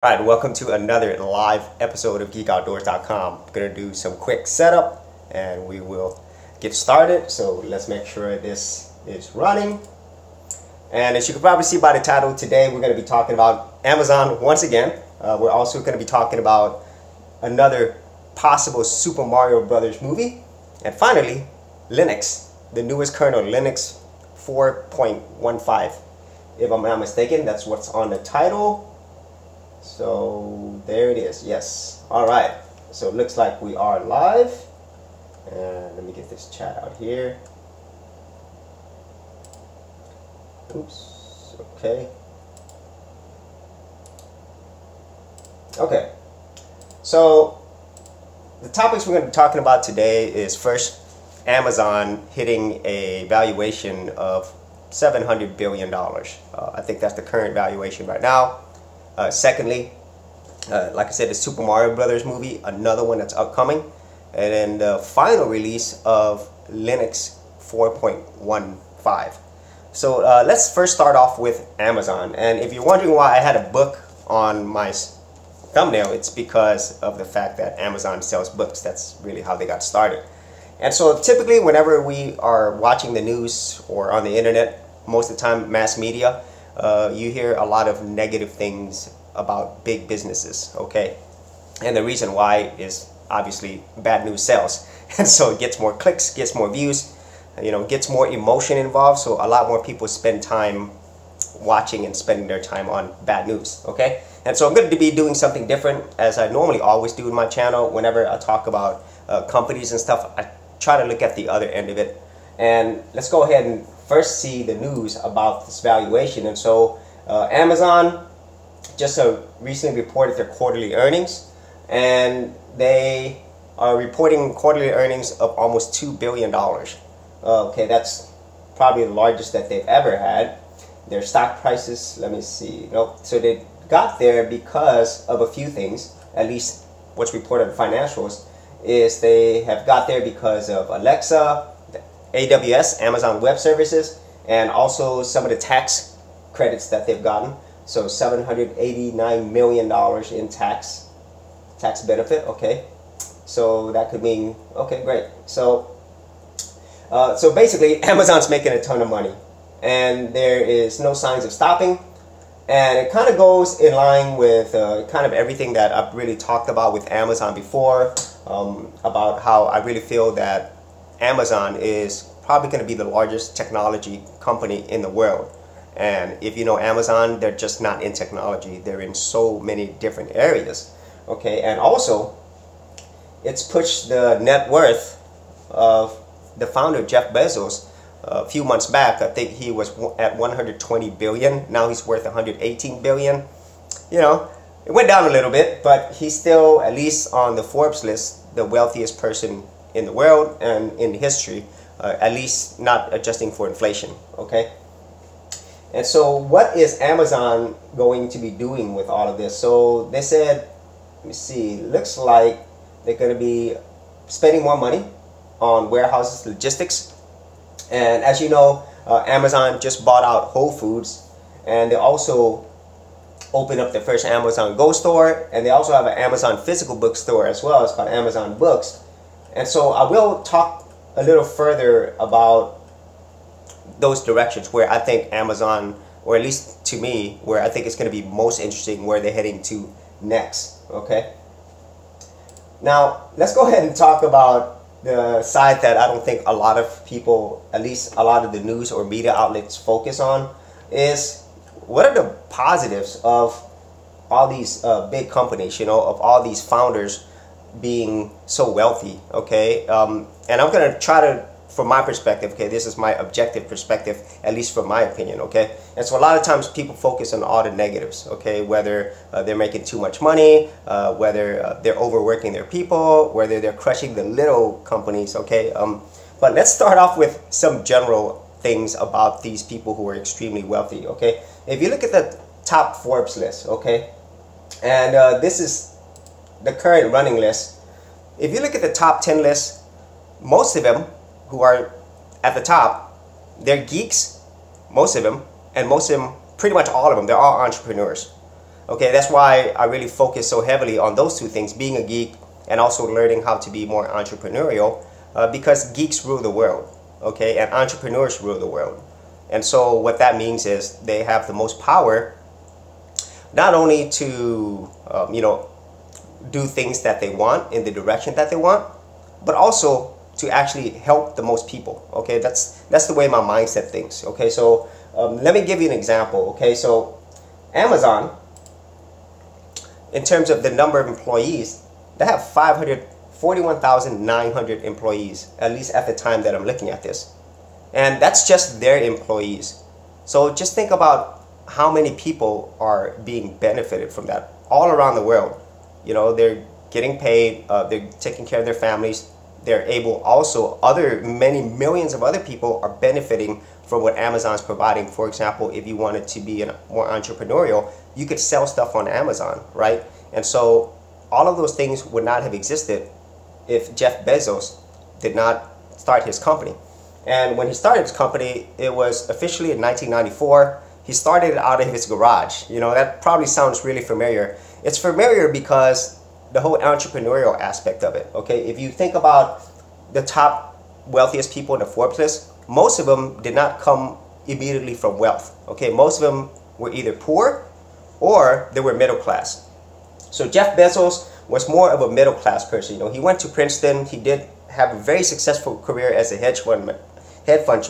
All right, welcome to another live episode of GeekOutdoors.com. I'm going to do some quick setup and we will get started. So let's make sure this is running. And as you can probably see by the title, today we're going to be talking about Amazon once again. We're also going to be talking about another possible Super Mario Brothers movie. And finally, Linux, the newest kernel, Linux 4.15. If I'm not mistaken, that's what's on the title. So there it is. Yes. All right. So it looks like we are live. And let me get this chat out here. Oops. Okay. Okay. So the topics we're going to be talking about today is first, Amazon hitting a valuation of $700 billion. I think that's the current valuation right now. Secondly, like I said, the Super Mario Brothers movie, another one that's upcoming. And then the final release of Linux 4.15. So let's first start off with Amazon. And if you're wondering why I had a book on my thumbnail, it's because of the fact that Amazon sells books. That's really how they got started. And so typically whenever we are watching the news or on the internet, most of the time mass media, you hear a lot of negative things about big businesses, okay? And the reason why is obviously bad news sells. And so it gets more clicks, gets more views, gets more emotion involved. So a lot more people spend time watching and spending their time on bad news, okay? And so I'm going to be doing something different, as I normally always do in my channel. Whenever I talk about companies and stuff, I try to look at the other end of it. And let's go ahead and first see the news about this valuation. And so Amazon just recently reported their quarterly earnings, and they are reporting quarterly earnings of almost $2 billion. Okay, that's probably the largest that they've ever had. Their stock prices, let me see, nope. So they got there because of a few things, at least what's reported in financials, is they have got there because of Alexa, AWS, Amazon Web Services, and also some of the tax credits that they've gotten. So $789 million in tax benefit. Okay, so that could mean, okay, great. So basically Amazon's making a ton of money and there is no signs of stopping. And it kind of goes in line with kind of everything that I've really talked about with Amazon before, about how I really feel that Amazon is probably going to be the largest technology company in the world. And if you know Amazon, they're just not in technology. They're in so many different areas. Okay, and also it's pushed the net worth of the founder, Jeff Bezos, a few months back. I think he was at 120 billion. Now he's worth 118 billion. It went down a little bit, but he's still, at least on the Forbes list, the wealthiest person in the world and in history, at least not adjusting for inflation. Okay. And so what is Amazon going to be doing with all of this? So they said, let me see, looks like they're going to be spending more money on warehouses, logistics. And as you know, Amazon just bought out Whole Foods, and they also opened up their first Amazon Go store, and they also have an Amazon physical bookstore as well. It's called Amazon Books. And so I will talk a little further about those directions where I think Amazon, or at least to me, where I think it's going to be most interesting, where they're heading to next. Okay. Now let's go ahead and talk about the side that I don't think a lot of people, at least a lot of the news or media outlets, focus on, is what are the positives of all these big companies, of all these founders being so wealthy. Okay. And I'm going to try to, from my perspective, okay, this is my objective perspective, at least from my opinion, okay? And so a lot of times people focus on all the negatives, okay? Whether they're making too much money, whether they're overworking their people, whether they're crushing the little companies, okay? But let's start off with some general things about these people who are extremely wealthy, okay? If you look at the top Forbes list, okay? And this is the current running list. If you look at the top 10 list, most of them who are at the top, they're geeks, most of them, and most of them, pretty much all of them, they're all entrepreneurs. Okay, that's why I really focus so heavily on those two things, being a geek and also learning how to be more entrepreneurial, because geeks rule the world, okay, and entrepreneurs rule the world. And so what that means is they have the most power, not only to do things that they want in the direction that they want, but also to actually help the most people. Okay, that's the way my mindset thinks. Okay, so let me give you an example. Okay, so Amazon, in terms of the number of employees, they have 541,900 employees, at least at the time that I'm looking at this. And that's just their employees. So just think about how many people are being benefited from that all around the world. You know, they're getting paid, they're taking care of their families, they're able also, many millions of other people are benefiting from what Amazon's providing. For example, if you wanted to be more entrepreneurial, you could sell stuff on Amazon, right? And so all of those things would not have existed if Jeff Bezos did not start his company. And when he started his company, it was officially in 1994. He started it out of his garage. You know, that probably sounds really familiar. It's familiar because the whole entrepreneurial aspect of it, okay? If you think about the top wealthiest people in the Forbes list, most of them did not come immediately from wealth, okay? Most of them were either poor or they were middle class. So Jeff Bezos was more of a middle class person. You know, he went to Princeton. He did have a very successful career as a hedge fund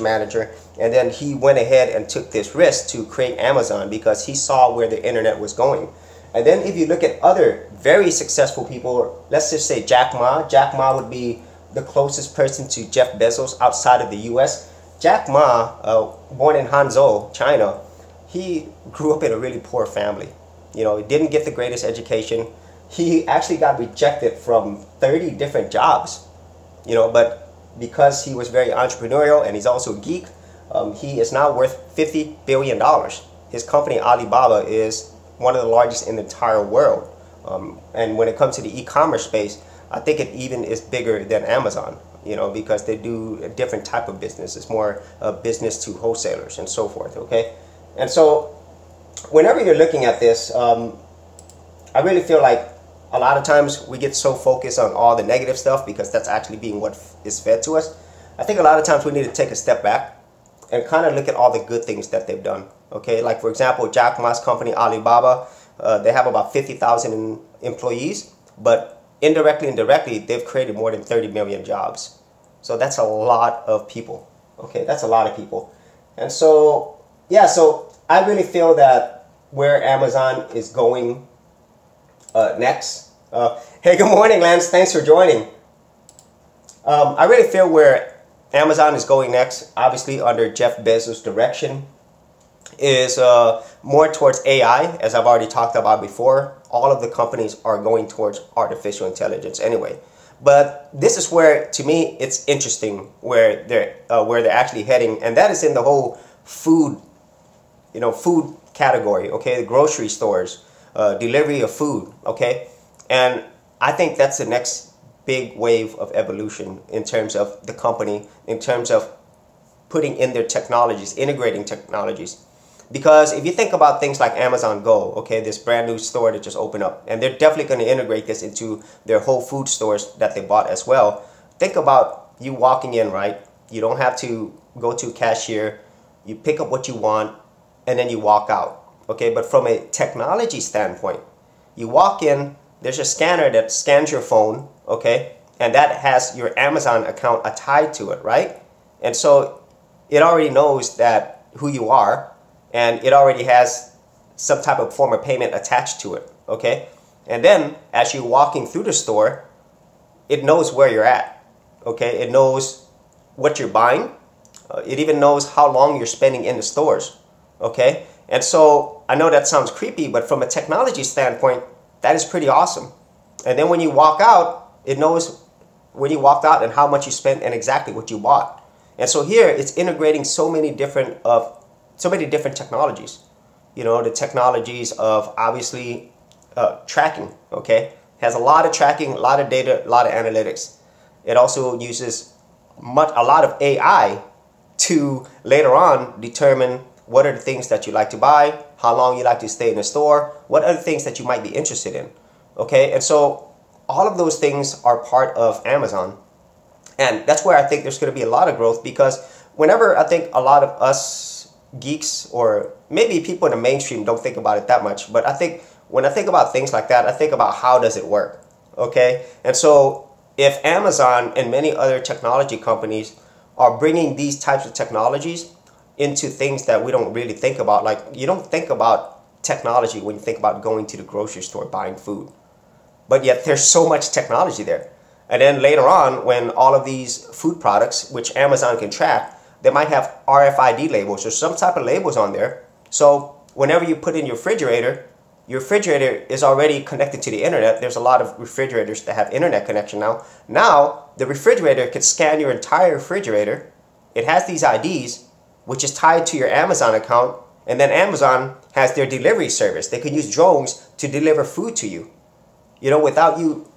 manager, and then he went ahead and took this risk to create Amazon because he saw where the internet was going. And then if you look at other very successful people, let's just say Jack Ma. Jack Ma would be the closest person to Jeff Bezos outside of the US. Jack Ma, born in Hangzhou, China, he grew up in a really poor family. You know, he didn't get the greatest education. He actually got rejected from 30 different jobs, you know, but because he was very entrepreneurial and he's also a geek, he is now worth $50 billion. His company, Alibaba, is one of the largest in the entire world. And when it comes to the e-commerce space, I think it even is bigger than Amazon, you know, because they do a different type of business. It's more business to wholesalers and so forth, okay? And so whenever you're looking at this, I really feel like a lot of times we get so focused on all the negative stuff because that's actually being what is fed to us. I think a lot of times we need to take a step back and kind of look at all the good things that they've done. Okay, like for example, Jack Ma's company Alibaba, they have about 50,000 employees, but indirectly and directly, they've created more than 30 million jobs. So that's a lot of people. Okay, that's a lot of people. And so, yeah, so I really feel that where Amazon is going next. Hey, good morning, Lance. Thanks for joining. I really feel where Amazon is going next, obviously under Jeff Bezos' direction, is more towards AI, as I've already talked about before. All of the companies are going towards artificial intelligence anyway. But this is where, to me, it's interesting where they're actually heading, and that is in the whole food, food category. Okay, the grocery stores, delivery of food. Okay, and I think that's the next big wave of evolution in terms of the company, in terms of putting in their technologies, integrating technologies. Because if you think about things like Amazon Go, okay, this brand new store that just opened up, and they're definitely going to integrate this into their whole food stores that they bought as well. Think about you walking in, right? You don't have to go to a cashier. You pick up what you want, and then you walk out. Okay, but from a technology standpoint, you walk in, there's a scanner that scans your phone, okay, and that has your Amazon account tied to it, right? And so it already knows that who you are, and it already has some type of form of payment attached to it, okay? And then as you're walking through the store, it knows where you're at, okay? It knows what you're buying. It even knows how long you're spending in the stores, okay? And so I know that sounds creepy, but from a technology standpoint, that is pretty awesome. And then when you walk out, it knows when you walked out and how much you spent and exactly what you bought. And so here it's integrating so many different technologies. You know, the technologies of obviously tracking, okay? Has a lot of tracking, a lot of data, a lot of analytics. It also uses a lot of AI to later on determine what are the things that you like to buy, how long you like to stay in the store, what are the things that you might be interested in, okay? And so all of those things are part of Amazon. And that's where I think there's going to be a lot of growth, because whenever I think a lot of us geeks, or maybe people in the mainstream don't think about it that much, but I think when I think about things like that, I think about how does it work, okay? And so if Amazon and many other technology companies are bringing these types of technologies into things that we don't really think about, like you don't think about technology when you think about going to the grocery store buying food, but yet there's so much technology there. And then later on, when all of these food products, which Amazon can track, they might have RFID labels or some type of labels on there. So whenever you put in your refrigerator is already connected to the internet. There's a lot of refrigerators that have internet connection now. Now, the refrigerator could scan your entire refrigerator. It has these IDs, which is tied to your Amazon account. And then Amazon has their delivery service. They can use drones to deliver food to you, without you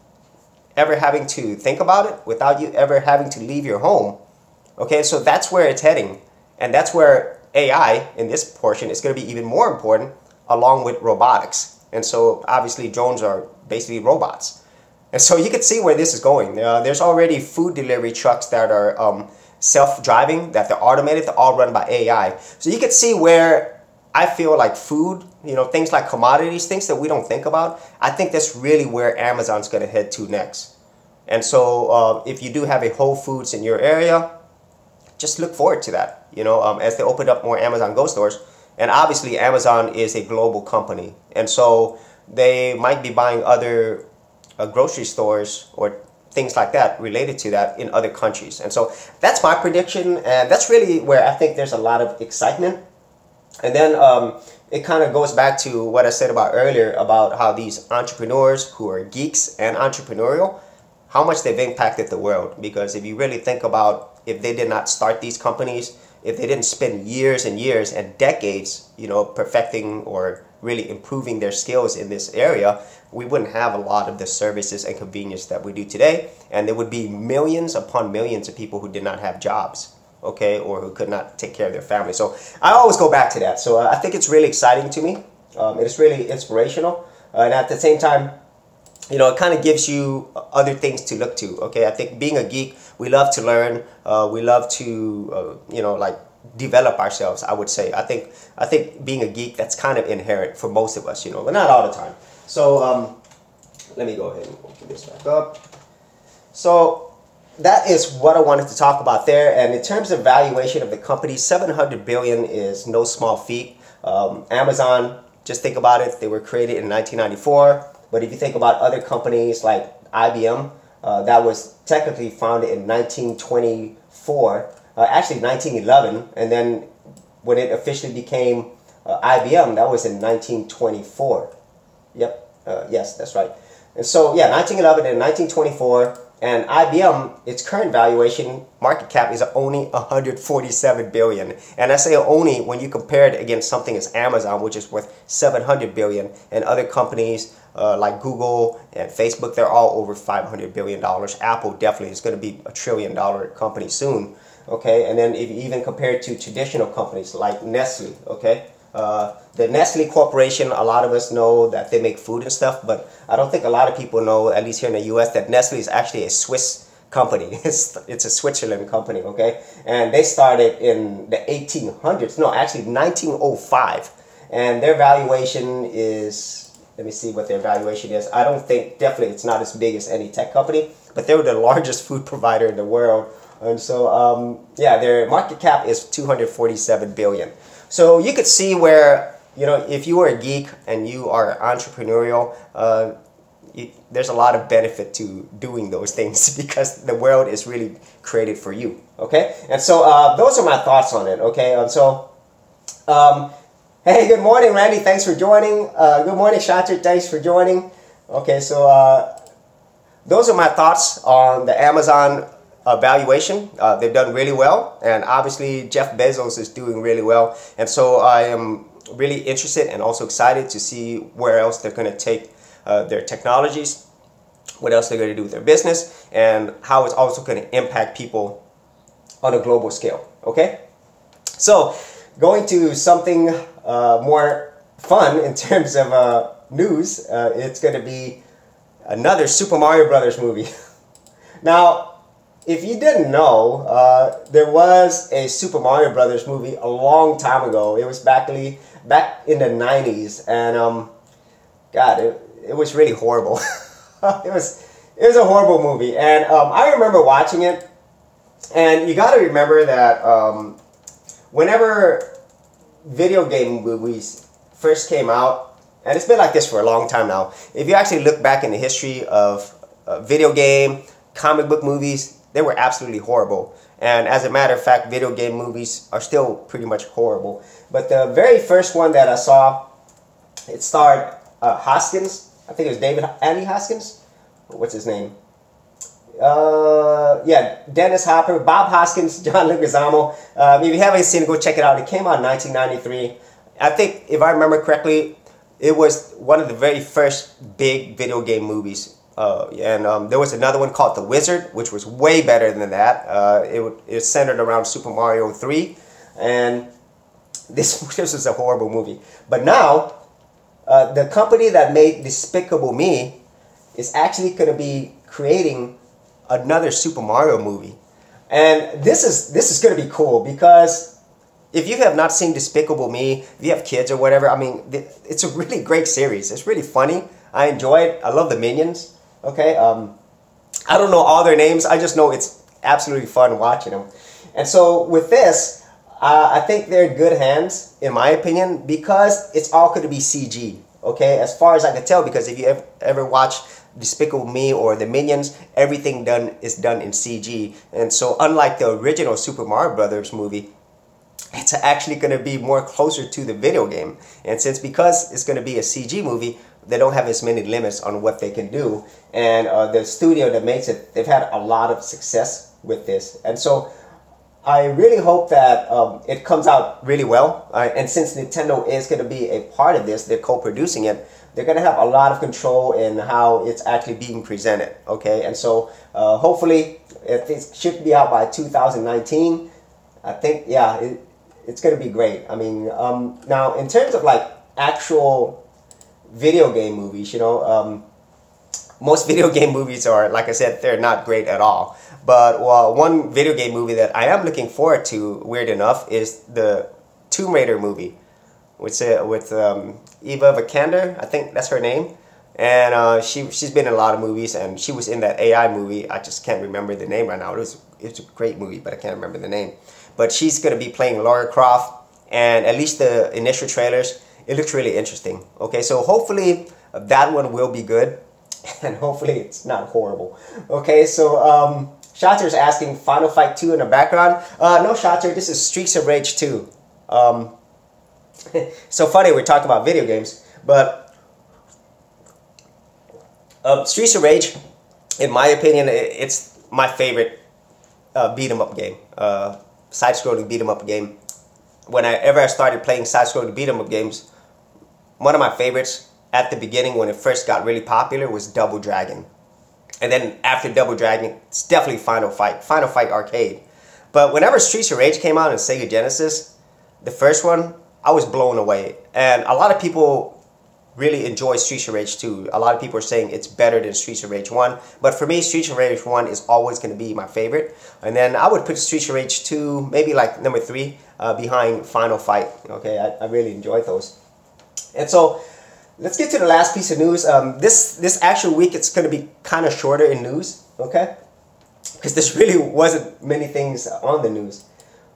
ever having to think about it, without you ever having to leave your home. Okay, so that's where it's heading. And that's where AI in this portion is going to be even more important, along with robotics. And so obviously drones are basically robots. And so you can see where this is going. There's already food delivery trucks that are self-driving, that they're automated, they're all run by AI. So you can see where I feel like food, things like commodities, things that we don't think about, I think that's really where Amazon's going to head to next. And so if you do have a Whole Foods in your area, just look forward to that, as they open up more Amazon Go stores. And obviously Amazon is a global company. And so they might be buying other grocery stores or things like that related to that in other countries. And so that's my prediction. And that's really where I think there's a lot of excitement. And then it kind of goes back to what I said about earlier about how these entrepreneurs who are geeks and entrepreneurial, how much they've impacted the world. Because if you really think about, if they did not start these companies, if they didn't spend years and years and decades, perfecting or really improving their skills in this area, we wouldn't have a lot of the services and convenience that we do today. And there would be millions upon millions of people who did not have jobs, okay, or who could not take care of their family. So I always go back to that. So I think it's really exciting to me. It's really inspirational. And at the same time, it kind of gives you other things to look to, okay? I think being a geek, we love to learn. We love to, develop ourselves, I would say. I think being a geek, that's kind of inherent for most of us, but not all the time. So let me go ahead and open this back up. So that is what I wanted to talk about there. And in terms of valuation of the company, $700 billion is no small feat. Amazon, just think about it. They were created in 1994. But if you think about other companies like IBM, that was technically founded in 1924, actually 1911. And then when it officially became IBM, that was in 1924. Yep, yes, that's right. And so, yeah, 1911 and 1924. And IBM, its current valuation, market cap, is only $147 billion. And I say only when you compare it against something as Amazon, which is worth $700 billion, and other companies like Google and Facebook, they're all over $500 billion. Apple definitely is going to be $1 trillion company soon. Okay, and then if you even compare it to traditional companies like Nestle, okay? The Nestle Corporation, a lot of us know that they make food and stuff, but I don't think a lot of people know, at least here in the US, that Nestle is actually a Swiss company. It's a Switzerland company, okay? And they started in the 1800s, no, actually 1905. And their valuation is, let me see what their valuation is. I don't think, definitely it's not as big as any tech company, but they were the largest food provider in the world. And so, yeah, their market cap is $247 billion. So you could see where, if you are a geek and you are entrepreneurial, there's a lot of benefit to doing those things because the world is really created for you, okay? And so those are my thoughts on it, okay? And so, hey, good morning, Randy. Thanks for joining. Good morning, Shatri. Thanks for joining. Okay, so those are my thoughts on the Amazon valuation. They've done really well, and obviously Jeff Bezos is doing really well, and so I am really interested and also excited to see where else they're going to take their technologies, what else they're going to do with their business, and how it's also going to impact people on a global scale. Okay, so going to something more fun in terms of news, it's going to be another Super Mario Brothers movie. Now, if you didn't know, there was a Super Mario Brothers movie a long time ago. It was back in the 90s, and God, it was really horrible. it was a horrible movie, and I remember watching it. And you got to remember that whenever video game movies first came out, and it's been like this for a long time now, if you actually look back in the history of video game, comic book movies, they were absolutely horrible. And as a matter of fact, video game movies are still pretty much horrible. But the very first one that I saw, it starred Hoskins. I think it was Andy Hoskins. What's his name? Dennis Hopper, Bob Hoskins, John Leguizamo. If you haven't seen it, go check it out. It came out in 1993. I think, if I remember correctly, it was one of the very first big video game movies. There was another one called The Wizard, which was way better than that. It centered around Super Mario 3, and this was a horrible movie. But now, the company that made Despicable Me is actually going to be creating another Super Mario movie. And this is going to be cool, because if you have not seen Despicable Me, if you have kids or whatever, I mean, it's a really great series. It's really funny. I enjoy it. I love the Minions. Okay, I don't know all their names. I just know it's absolutely fun watching them. And so with this, I think they're in good hands, in my opinion, because it's all going to be CG. Okay, as far as I can tell, because if you ever watch Despicable Me or the Minions, everything is done in CG. And so unlike the original Super Mario Brothers movie, it's actually going to be more closer to the video game. And because it's going to be a CG movie, they don't have as many limits on what they can do. And the studio that makes it, they've had a lot of success with this. And so I really hope that it comes out really well. And since Nintendo is going to be a part of this, they're co-producing it, they're going to have a lot of control in how it's actually being presented. Okay, and so hopefully it should be out by 2019. I think, yeah, it's going to be great. I mean, now in terms of like actual video game movies, you know, most video game movies are, like I said, they're not great at all. But one video game movie that I am looking forward to, weird enough, is the Tomb Raider movie with Eva Vikander, I think that's her name. And she's been in a lot of movies, and she was in that AI movie. I just can't remember the name right now. It was a great movie, but I can't remember the name. But she's going to be playing Lara Croft, and at least the initial trailers, it looks really interesting. Okay, so hopefully that one will be good, and hopefully it's not horrible. Okay, so Shatter's asking Final Fight 2 in the background. No, Shatter, this is Streets of Rage 2. So funny we're talking about video games, but Streets of Rage, in my opinion, it's my favorite beat 'em up game, side-scrolling beat 'em up game. Whenever I started playing side-scrolling beat 'em up games, one of my favorites at the beginning when it first got really popular was Double Dragon. And then after Double Dragon, it's definitely Final Fight Arcade. But whenever Streets of Rage came out on Sega Genesis, the first one, I was blown away. And a lot of people really enjoy Streets of Rage 2. A lot of people are saying it's better than Streets of Rage 1. But for me, Streets of Rage 1 is always going to be my favorite. And then I would put Streets of Rage 2, maybe like number 3, behind Final Fight. Okay, I really enjoyed those. And so, let's get to the last piece of news. This actual week, it's going to be kind of shorter in news, okay? Because there really wasn't many things on the news.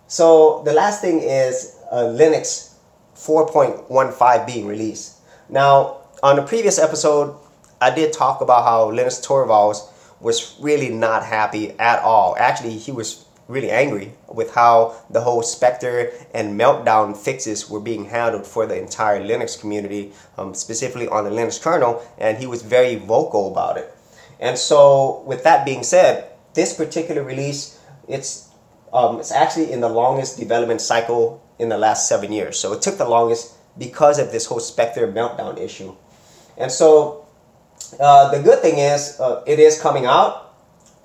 So the last thing is Linux 4.15 being released. Now, on the previous episode, I did talk about how Linus Torvalds was really not happy at all. Actually, he was really angry with how the whole Spectre and Meltdown fixes were being handled for the entire Linux community, specifically on the Linux kernel, and he was very vocal about it. And so, with that being said, this particular release, it's actually in the longest development cycle in the last 7 years. So it took the longest because of this whole Spectre Meltdown issue. And so, the good thing is, it is coming out.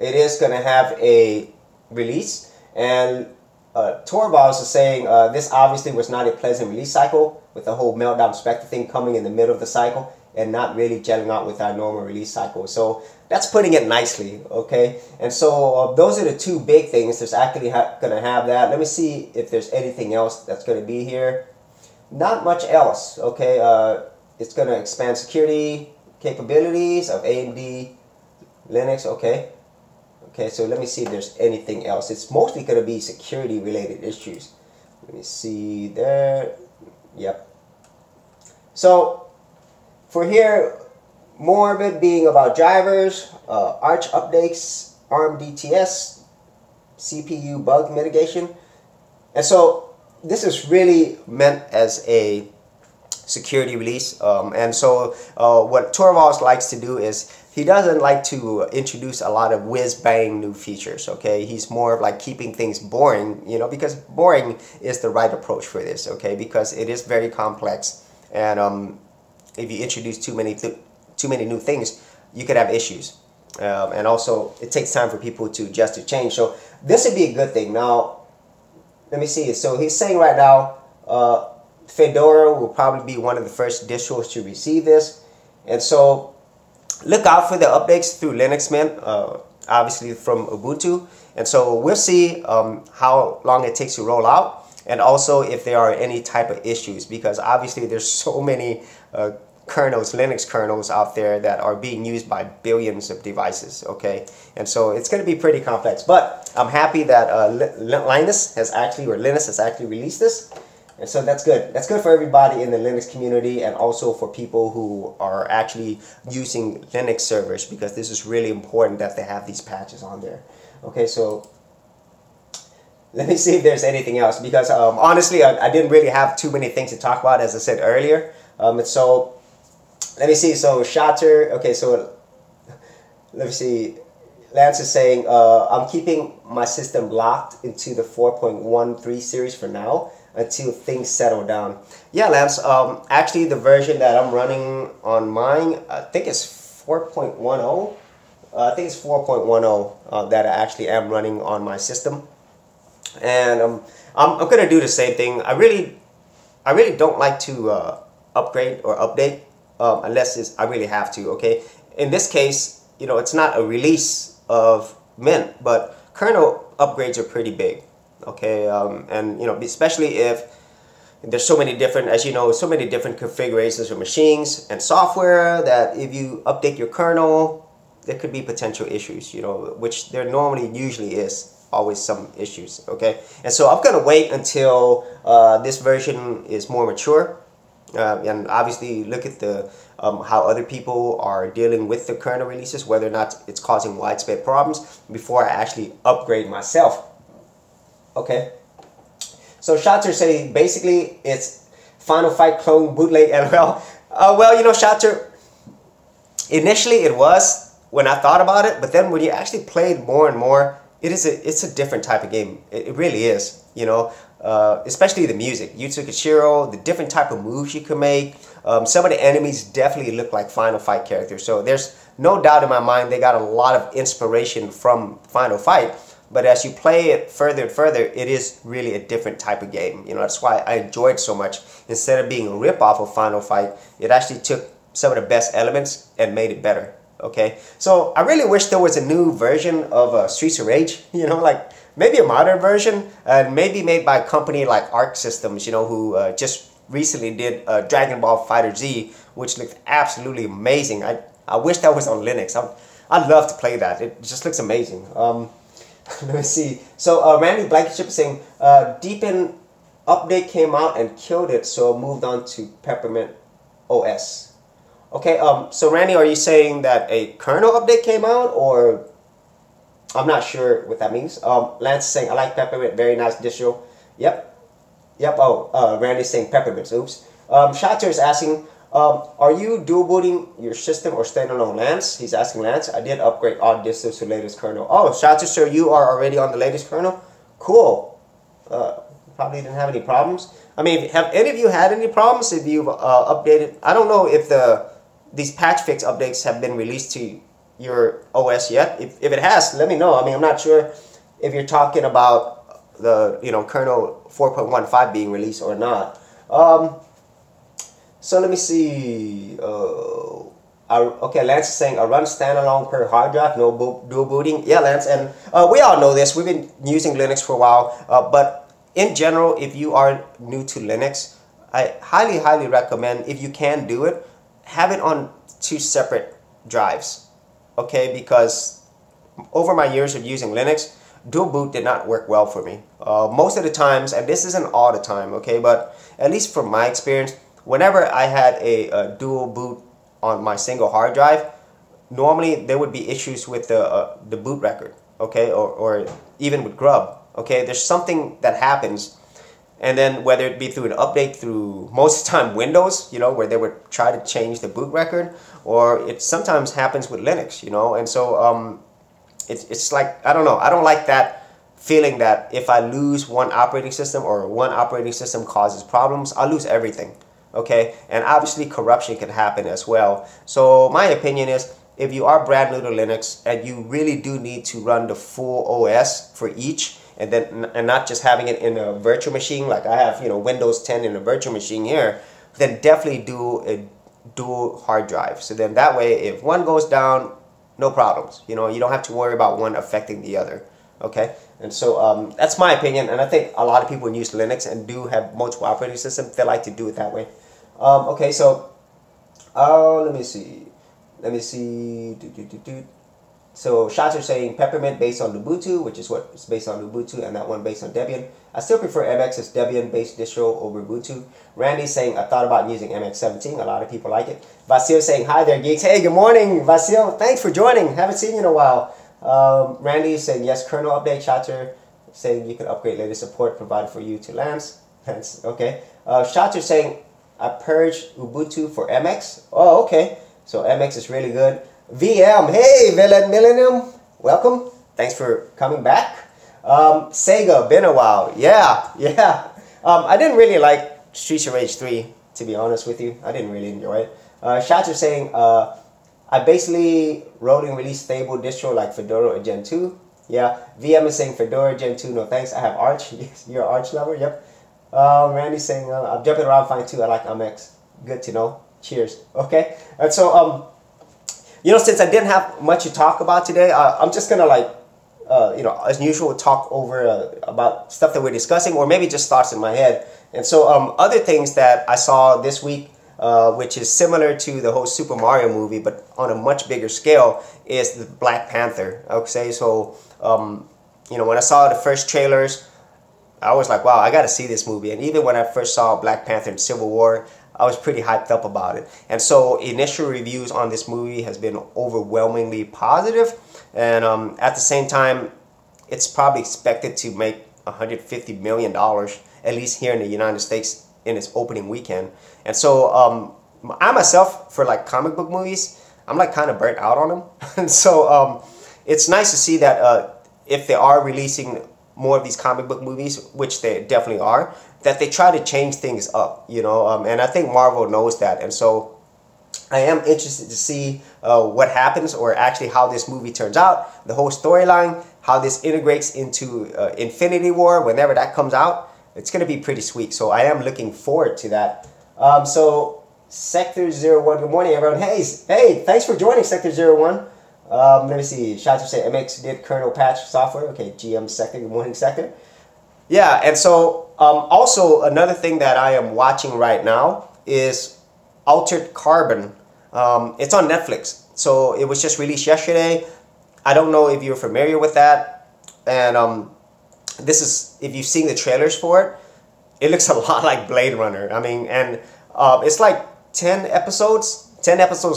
It is going to have a release, and Torvalds is saying this obviously was not a pleasant release cycle with the whole Meltdown Spectre thing coming in the middle of the cycle and not really gelling out with our normal release cycle. So that's putting it nicely, okay? And so those are the two big things. There's actually going to have that. Let me see if there's anything else that's going to be here. Not much else, okay? It's going to expand security capabilities of AMD Linux, okay? Okay, so let me see if there's anything else. It's mostly going to be security related issues. Let me see there. Yep. So for here, more of it being about drivers, Arch updates, ARM DTS, CPU bug mitigation. And so this is really meant as a security release. And so what Torvalds likes to do is he doesn't like to introduce a lot of whiz-bang new features, okay? He's more of like keeping things boring, you know, because boring is the right approach for this, okay? Because it is very complex, and if you introduce too many new things, you could have issues. And also, it takes time for people to adjust to change. So this would be a good thing. Now, let me see. So he's saying right now, Fedora will probably be one of the first distros to receive this. And so look out for the updates through Linux Mint, obviously from Ubuntu. And so we'll see how long it takes to roll out, and also if there are any type of issues, because obviously there's so many kernels, Linux kernels out there that are being used by billions of devices, okay? And so it's going to be pretty complex, but I'm happy that Linus has actually released this. And so that's good. That's good for everybody in the Linux community, and also for people who are actually using Linux servers, because this is really important that they have these patches on there. Okay, so let me see if there's anything else, because honestly, I didn't really have too many things to talk about, as I said earlier. And so let me see. So Shatter, okay, so let me see. Lance is saying, I'm keeping my system locked into the 4.13 series for now, until things settle down. Yeah, Lance, actually the version that I'm running on mine, I think it's 4.10. I think it's 4.10 that I actually am running on my system. And I'm going to do the same thing. I really don't like to upgrade or update unless I really have to, okay? In this case, you know, it's not a release of Mint, but kernel upgrades are pretty big. Okay, and you know, especially if there's so many different, as you know, so many different configurations of machines and software, that if you update your kernel, there could be potential issues, you know, which there normally usually is always some issues, okay? And so I'm gonna wait until this version is more mature, and obviously look at the how other people are dealing with the kernel releases, whether or not it's causing widespread problems, before I actually upgrade myself. Okay, so Shatter say basically it's Final Fight clone bootleg LOL. Well, you know, Shatter, initially it was when I thought about it, but then when you actually play it more and more, it's a different type of game. It really is, you know, especially the music. Yutsu Kishiro, the different type of moves you can make. Some of the enemies definitely look like Final Fight characters. So there's no doubt in my mind they got a lot of inspiration from Final Fight. But as you play it further and further, it is really a different type of game. You know, that's why I enjoyed so much. Instead of being a rip-off of Final Fight, it actually took some of the best elements and made it better. Okay, so I really wish there was a new version of Streets of Rage. You know, like maybe a modern version, and maybe made by a company like Arc Systems. You know, who just recently did Dragon Ball Fighter Z, which looked absolutely amazing. I wish that was on Linux. I'd love to play that. It just looks amazing. Let me see. So Randy Blankenship is saying Deepin update came out and killed it, so moved on to Peppermint OS. Okay. So Randy, are you saying that a kernel update came out, or I'm not sure what that means. Lance is saying I like Peppermint, very nice distro. Yep. Oh, Randy's saying Peppermint. Oops. Shatter is asking, are you dual booting your system or standalone? Lance, he's asking Lance. I did upgrade all distros to latest kernel. Oh, Shatter, sir, you are already on the latest kernel? Cool. Probably didn't have any problems. I mean, have any of you had any problems if you've updated? I don't know if these patch fix updates have been released to your OS yet. If it has, let me know. I mean, I'm not sure if you're talking about the kernel 4.15 being released or not. So let me see. Okay, Lance is saying I run standalone per hard drive, no dual booting. Yeah, Lance, and we all know this. We've been using Linux for a while, but in general, if you are new to Linux, I highly recommend, if you can do it, have it on 2 separate drives. Okay, because over my years of using Linux, dual boot did not work well for me. Most of the times, and this isn't all the time, okay, but at least from my experience, whenever I had a dual boot on my single hard drive, normally there would be issues with the boot record, okay, or even with Grub, okay. There's something that happens, and then whether it be through an update through most of the time Windows, where they would try to change the boot record, or it sometimes happens with Linux, and so it's like, I don't know, I don't like that feeling that if I lose one operating system or one operating system causes problems, I'll lose everything. Okay, and obviously corruption can happen as well. So my opinion is, if you are brand new to Linux and you really do need to run the full OS for each, and not just having it in a virtual machine like I have, Windows 10 in a virtual machine here, then definitely do a dual hard drive. So then that way, if one goes down, no problems. You don't have to worry about one affecting the other. Okay, and so that's my opinion, and I think a lot of people who use Linux and do have multiple operating systems, they like to do it that way. Okay, so let me see. So shots are saying Peppermint based on Ubuntu, which is what is based on Ubuntu, and that one based on Debian. I still prefer MX as Debian-based distro over Ubuntu. Randy's saying I thought about using MX17. A lot of people like it. Vasil saying hi there, geeks. Hey, good morning, Vasil. Thanks for joining. Haven't seen you in a while. Randy is saying yes, kernel update. Shatter saying you can upgrade later support provided for you to Lance. That's okay. Shatter saying I purged Ubuntu for MX. Oh, okay. So MX is really good. VM, hey, Villain Millennium, welcome. Thanks for coming back. Sega, been a while. Yeah. I didn't really like Streets of Rage 3, to be honest with you. I didn't really enjoy it. Shots are saying, I basically rolling release stable distro like Fedora or Gen 2. Yeah. VM is saying Fedora Gen 2, no thanks. I have Arch. You're an Arch lover? Yep. Randy's saying, I'm jumping around fine too. I like MX. Good to know. Cheers. Okay. And so, since I didn't have much to talk about today, I'm just gonna as usual, talk over about stuff that we're discussing, or maybe just thoughts in my head. And so, other things that I saw this week, which is similar to the whole Super Mario movie, but on a much bigger scale, is the Black Panther. Okay, so when I saw the first trailers, I was like, wow, I got to see this movie. And even when I first saw Black Panther in Civil War, I was pretty hyped up about it. And so initial reviews on this movie has been overwhelmingly positive. And at the same time, it's probably expected to make $150 million, at least here in the United States, in its opening weekend. And so I myself, for like comic book movies, I'm like kind of burnt out on them. And so it's nice to see that if they are releasing more of these comic book movies, which they definitely are, that they try to change things up, and I think Marvel knows that. And so I am interested to see what happens, or actually how this movie turns out, the whole storyline, how this integrates into Infinity War, whenever that comes out. It's going to be pretty sweet. So I am looking forward to that. So Sector 01, good morning everyone. Hey, thanks for joining Sector 01. Let me see, Shatter say MX did kernel patch software. Okay, GM Sector, good morning Sector. Yeah, and so also another thing that I am watching right now is Altered Carbon. It's on Netflix. So it was just released yesterday. I don't know if you're familiar with that. And this is, if you've seen the trailers for it, it looks a lot like Blade Runner. I mean, and it's like 10 episodes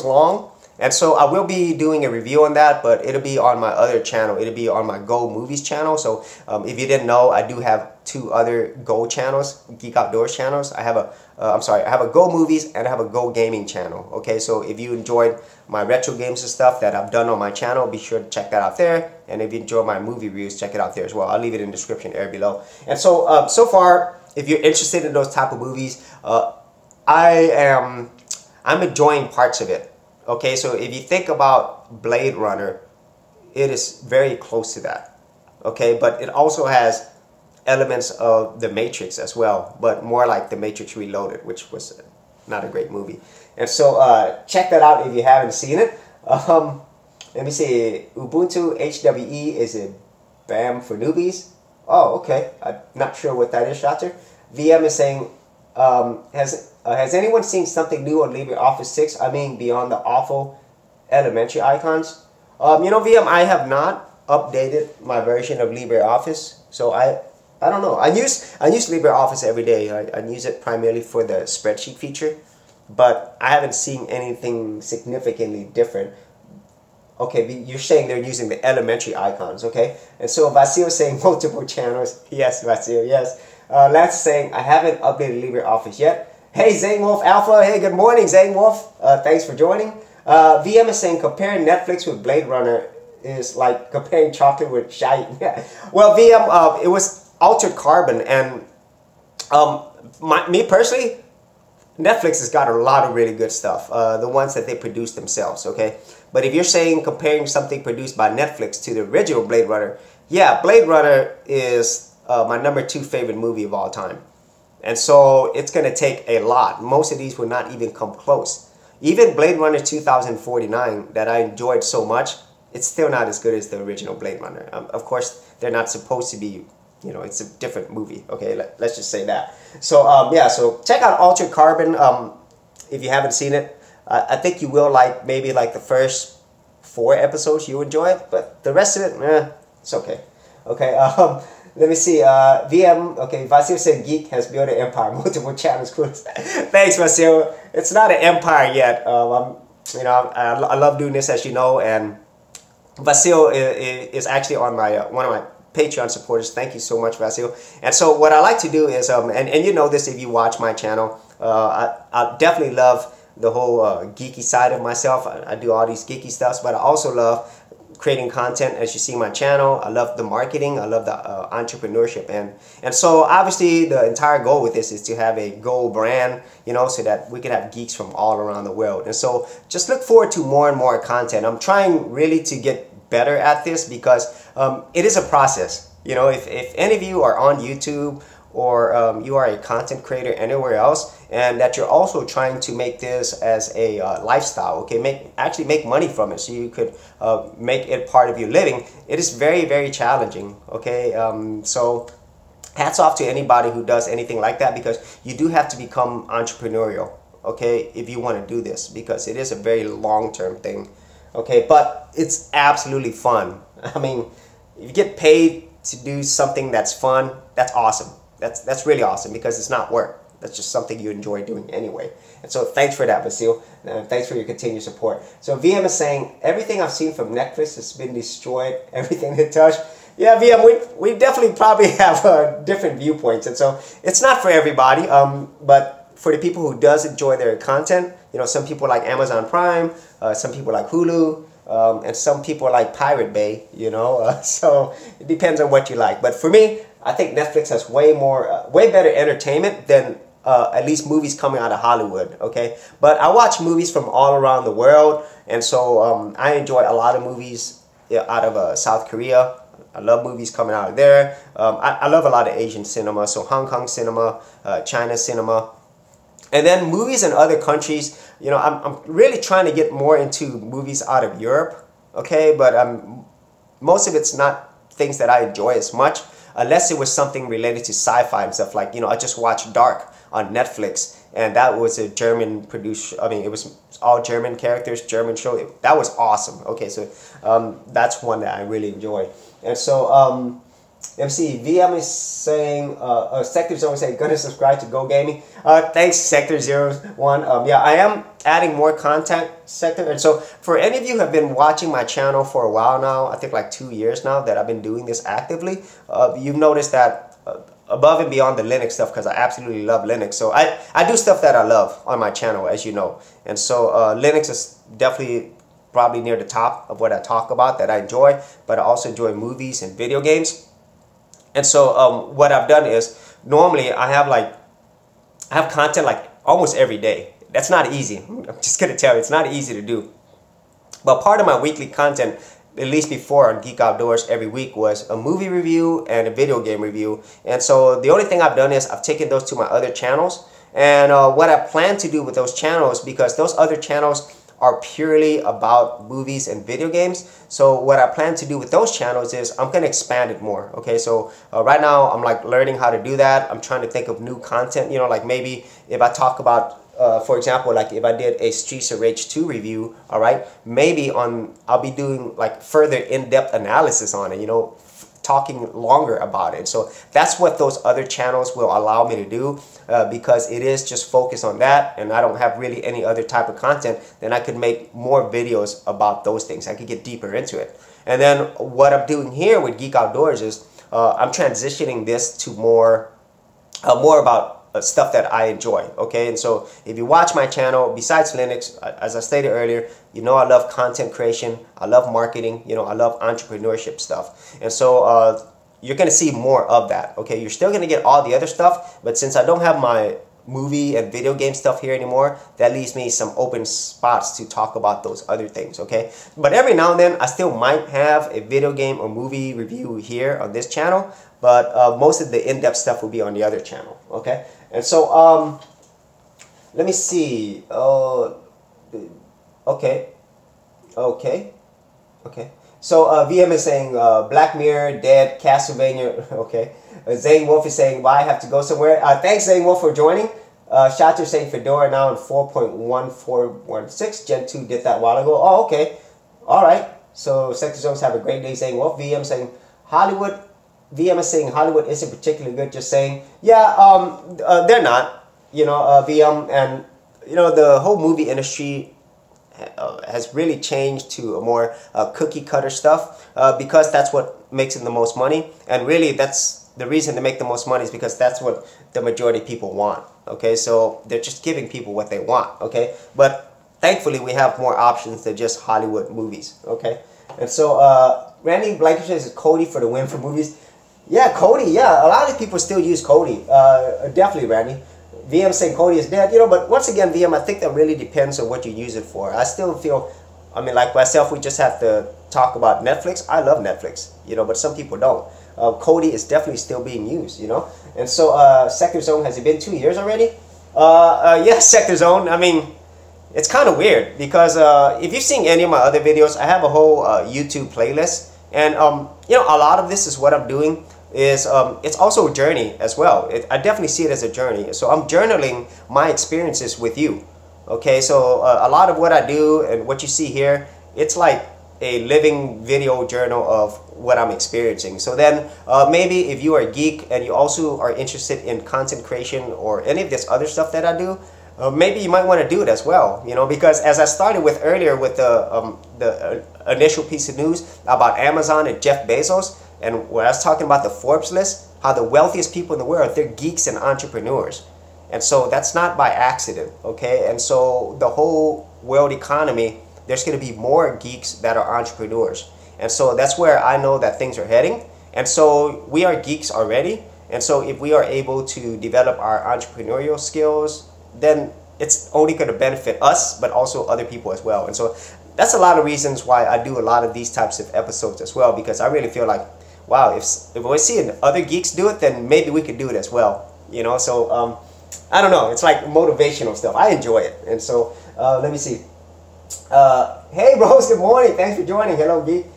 long. And so I will be doing a review on that, but it'll be on my other channel. It'll be on my Go Movies channel. So if you didn't know, I do have 2 other Go channels, Geek Outdoors channels. I have a Go Movies and I have a Go Gaming channel. Okay, so if you enjoyed my retro games and stuff that I've done on my channel, be sure to check that out there. And if you enjoy my movie reviews, check it out there as well. I'll leave it in the description area below. And so, so far, if you're interested in those type of movies, I'm enjoying parts of it. Okay, so if you think about Blade Runner, it is very close to that. Okay, but it also has elements of The Matrix as well, but more like The Matrix Reloaded, which was not a great movie. And so check that out if you haven't seen it. Let me see. Ubuntu HWE is a BAM for newbies. Oh, okay. I'm not sure what that is, Shatter. VM is saying, has anyone seen something new on LibreOffice 6? I mean, beyond the awful elementary icons. You know, VM, I have not updated my version of LibreOffice, so I don't know. I use LibreOffice every day. I use it primarily for the spreadsheet feature, but I haven't seen anything significantly different. Okay, you're saying they're using the elementary icons, okay? And so Vasil is saying multiple channels. Yes, Vasil, yes. Lance saying, I haven't updated LibreOffice yet. Hey, Zane Wolf Alpha. Hey, good morning, Zane Wolf. Thanks for joining. VM is saying, comparing Netflix with Blade Runner is like comparing chocolate with shite. Well, VM, it was Altered Carbon, and me personally, Netflix has got a lot of really good stuff, the ones that they produce themselves, okay? But if you're saying comparing something produced by Netflix to the original Blade Runner, yeah, Blade Runner is my #2 favorite movie of all time. And so it's going to take a lot. Most of these will not even come close. Even Blade Runner 2049 that I enjoyed so much, it's still not as good as the original Blade Runner. Of course, they're not supposed to be, you know, it's a different movie, okay? Let's just say that. So, yeah, so check out Altered Carbon if you haven't seen it. I think you will like maybe like the first 4 episodes you enjoy it, but the rest of it, it's okay. Okay, let me see. VM, okay, Vasil said Geek has built an empire, multiple channels. Thanks, Vasil. It's not an empire yet. You know, I love doing this, as you know, and Vasil is actually on my one of my Patreon supporters. Thank you so much, Vasil. And so what I like to do is, and you know this if you watch my channel, I definitely love the whole geeky side of myself. I do all these geeky stuff, but I also love creating content, as you see my channel. I love the marketing. I love the entrepreneurship, and so obviously the entire goal with this is to have a gold brand, you know, so that we can have geeks from all around the world. And so just look forward to more and more content. I'm trying really to get better at this because it is a process. You know, if any of you are on YouTube or you are a content creator anywhere else, and that you're also trying to make this as a lifestyle, okay, actually make money from it so you could make it part of your living, it is very, very challenging, okay? So hats off to anybody who does anything like that, because you do have to become entrepreneurial, okay, if you want to do this, because it is a very long-term thing, okay? But it's absolutely fun. I mean, if you get paid to do something that's fun, that's awesome. That's really awesome, because it's not work. That's just something you enjoy doing anyway. And so thanks for that, Vasil. Thanks for your continued support. So VM is saying, everything I've seen from Netflix has been destroyed. Everything they touch. Yeah, VM, we definitely probably have different viewpoints. And so it's not for everybody. But for the people who does enjoy their content, you know, some people like Amazon Prime, some people like Hulu, and some people like Pirate Bay, you know. So it depends on what you like. But for me, I think Netflix has way better entertainment than at least movies coming out of Hollywood, okay? But I watch movies from all around the world, and so I enjoy a lot of movies out of South Korea. I love movies coming out of there. I love a lot of Asian cinema, so Hong Kong cinema, China cinema. And then movies in other countries, you know, I'm really trying to get more into movies out of Europe, okay? But most of it's not things that I enjoy as much, unless it was something related to sci-fi and stuff. Like, you know, I just watched Dark on Netflix, and that was a German produced, I mean, it was all German characters, German show. That was awesome. Okay, so that's one that I really enjoy. And so, let me see, VM is saying, Sector Zone is saying, gonna subscribe to Go Gaming. Thanks, Sector01. Yeah, I am adding more content, Sector. And so for any of you who have been watching my channel for a while now, I think like 2 years now that I've been doing this actively, you've noticed that above and beyond the Linux stuff, because I absolutely love Linux. So I do stuff that I love on my channel, as you know. And so Linux is definitely probably near the top of what I talk about that I enjoy, but I also enjoy movies and video games. And so what I've done is, normally I have content like almost every day. That's not easy. I'm just gonna tell you, it's not easy to do. But part of my weekly content at least before on Geek Outdoors every week, was a movie review and a video game review. And so the only thing I've done is I've taken those to my other channels. And what I plan to do with those channels, because those other channels are purely about movies and video games. So what I plan to do with those channels is I'm going to expand it more. Okay, so right now I'm like learning how to do that. I'm trying to think of new content, you know, like maybe if I talk about for example, like if I did a Streets of Rage 2 review, all right, maybe I'll be doing like further in-depth analysis on it, you know, talking longer about it. So that's what those other channels will allow me to do, because it is just focused on that, and I don't have really any other type of content. Then I could make more videos about those things. I could get deeper into it. And then what I'm doing here with Geek Outdoors is I'm transitioning this to more about stuff that I enjoy. Okay, and so if you watch my channel, besides Linux, as I stated earlier, you know, I love content creation, I love marketing, you know, I love entrepreneurship stuff. And so you're gonna see more of that. Okay, you're still gonna get all the other stuff, but since I don't have my movie and video game stuff here anymore, that leaves me some open spots to talk about those other things. Okay, but every now and then I still might have a video game or movie review here on this channel, but most of the in-depth stuff will be on the other channel. Okay, and so let me see. Okay. So VM is saying Black Mirror, Dead, Castlevania. Okay. Zane Wolf is saying, why I have to go somewhere? Thanks, Zane Wolf, for joining. Shatter saying Fedora now in 4.1416. Gen 2 did that a while ago. Oh, okay. All right. So Sector Zones, have a great day, Zane Wolf. VM saying Hollywood. VM is saying Hollywood isn't particularly good. Just saying, yeah, they're not. You know, VM, and you know, the whole movie industry has really changed to a more cookie cutter stuff, because that's what makes it the most money. And really, that's the reason to make the most money, is because that's what the majority of people want. Okay, so they're just giving people what they want. Okay, but thankfully we have more options than just Hollywood movies. Okay, and so Randy Blankenship says Cody for the win for movies. Yeah, Cody. Yeah, a lot of people still use Cody. Definitely, Randy. VM saying Cody is dead, you know, but once again, VM, I think that really depends on what you use it for. I still feel, I mean, like myself, we just have to talk about Netflix. I love Netflix, you know, but some people don't. Cody is definitely still being used, you know. And so Sector Zone, has it been 2 years already? Yes, Sector Zone. I mean, it's kind of weird because if you've seen any of my other videos, I have a whole YouTube playlist. And, you know, a lot of this is what I'm doing. Is it's also a journey as well. I definitely see it as a journey. So I'm journaling my experiences with you. Okay, so a lot of what I do and what you see here, it's like a living video journal of what I'm experiencing. So then maybe if you are a geek and you also are interested in content creation or any of this other stuff that I do, maybe you might want to do it as well. You know, because as I started with earlier with the initial piece of news about Amazon and Jeff Bezos, and when I was talking about the Forbes list, how the wealthiest people in the world, they're geeks and entrepreneurs. And so that's not by accident, okay? And so the whole world economy, there's going to be more geeks that are entrepreneurs. And so that's where I know that things are heading. And so we are geeks already. And so if we are able to develop our entrepreneurial skills, then it's only going to benefit us, but also other people as well. And so that's a lot of reasons why I do a lot of these types of episodes as well, because I really feel like, wow, if we see other geeks do it, then maybe we could do it as well, you know. So I don't know, it's like motivational stuff. I enjoy it. And so let me see. Hey Rose, good morning, thanks for joining. Hello geek.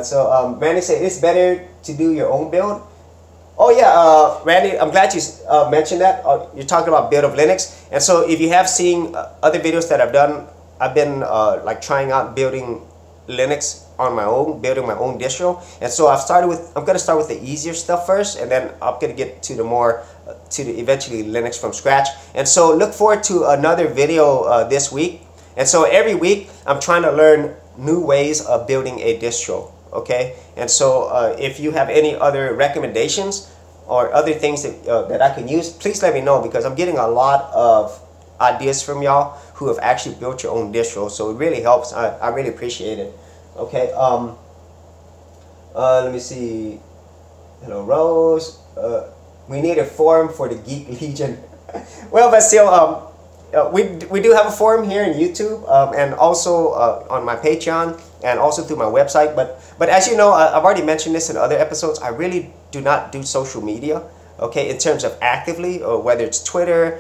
So Randy said it's better to do your own build. Oh yeah, Randy, I'm glad you mentioned that. You're talking about build of Linux. And so if you have seen other videos that I've done, I've been like trying out building Linux on my own, building my own distro. And so I'm going to start with the easier stuff first, and then I'm going to get to the more, eventually Linux from scratch. And so look forward to another video this week. And so every week I'm trying to learn new ways of building a distro, okay? And so if you have any other recommendations or other things that I can use, please let me know, because I'm getting a lot of ideas from y'all who have actually built your own distro. So it really helps. I really appreciate it. Okay, let me see. Hello Rose. We need a forum for the Geek Legion. Well, but still, we do have a forum here in YouTube, and also on my Patreon, and also through my website. But as you know, I've already mentioned this in other episodes. I really do not do social media, okay, in terms of actively, or whether it's Twitter,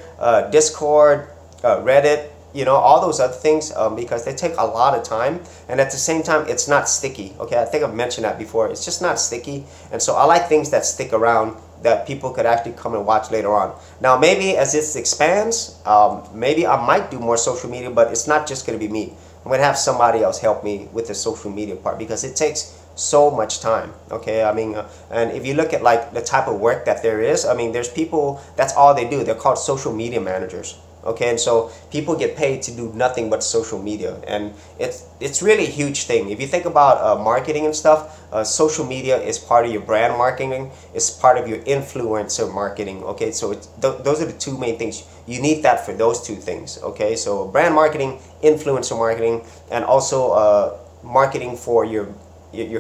Discord, Reddit, you know, all those other things, because they take a lot of time, and at the same time, it's not sticky. Okay, I think I've mentioned that before. It's just not sticky, and so I like things that stick around, that people could actually come and watch later on. Now, maybe as this expands, maybe I might do more social media, but it's not just going to be me. I'm going to have somebody else help me with the social media part, because it takes so much time. Okay, I mean, and if you look at like the type of work that there is, I mean, there's people, that's all they do. They're called social media managers. Okay, and so people get paid to do nothing but social media, and it's really a huge thing. If you think about marketing and stuff, social media is part of your brand marketing. It's part of your influencer marketing. Okay, so those are the two main things. You need that for those two things. Okay, so brand marketing, influencer marketing, and also marketing for your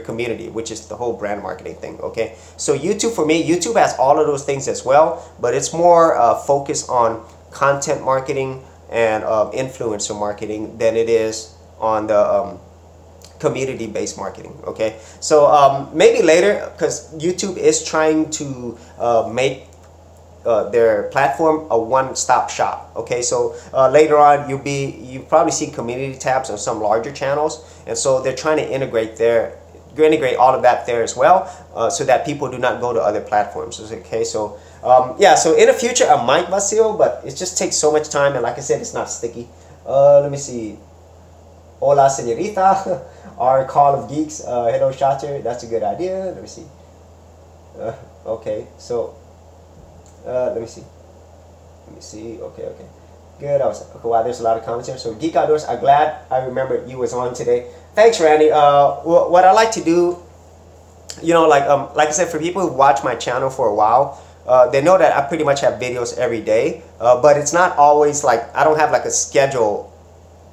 community, which is the whole brand marketing thing. Okay, so YouTube, for me, YouTube has all of those things as well, but it's more focused on content marketing and influencer marketing than it is on the community-based marketing. Okay, so maybe later, because YouTube is trying to make their platform a one-stop shop. Okay, so later on you probably see community tabs on some larger channels, and so they're trying to integrate all of that there as well, so that people do not go to other platforms. Okay, so yeah, so in the future I might Vasil, but it just takes so much time, and like I said, it's not sticky. Let me see. Hola, señorita. Our call of geeks. Hello, Shatter. That's a good idea. Let me see. Okay, so let me see. Okay. Good. Okay, wow, there's a lot of comments here. So Geek Outdoors, I'm glad I remembered you was on today. Thanks, Randy. What I like to do, you know, like I said, for people who watch my channel for a while, they know that I pretty much have videos every day, but it's not always like, I don't have like a schedule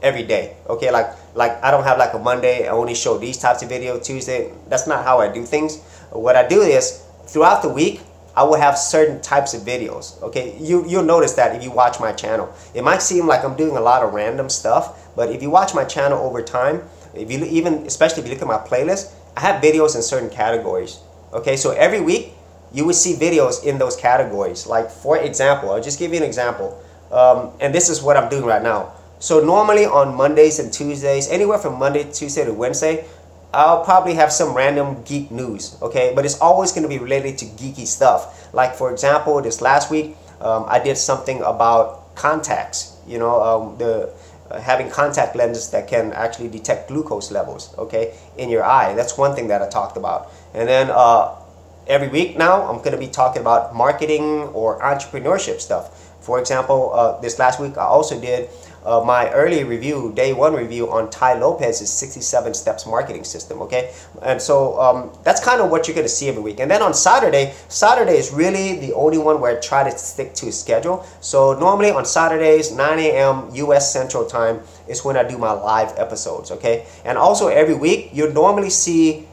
every day. Okay, like I don't have like a Monday, I only show these types of videos, Tuesday. That's not how I do things. What I do is, throughout the week, I will have certain types of videos. Okay, you'll notice that if you watch my channel. It might seem like I'm doing a lot of random stuff, but if you watch my channel over time, especially if you look at my playlist, I have videos in certain categories. Okay, so every week you will see videos in those categories. Like, for example, I'll just give you an example, and this is what I'm doing right now. So normally on Mondays and Tuesdays, anywhere from Monday, Tuesday to Wednesday, I'll probably have some random geek news, okay? But it's always going to be related to geeky stuff. Like, for example, this last week, I did something about contacts, you know, having contact lenses that can actually detect glucose levels, okay, in your eye. That's one thing that I talked about. And then every week now, I'm going to be talking about marketing or entrepreneurship stuff. For example, this last week, I also did my early review, day one review on Ty Lopez's 67 steps marketing system. Okay, and so that's kind of what you're going to see every week. And then on Saturday is really the only one where I try to stick to a schedule. So normally on Saturdays, 9 a.m. US Central Time is when I do my live episodes. Okay, and also every week you'll normally see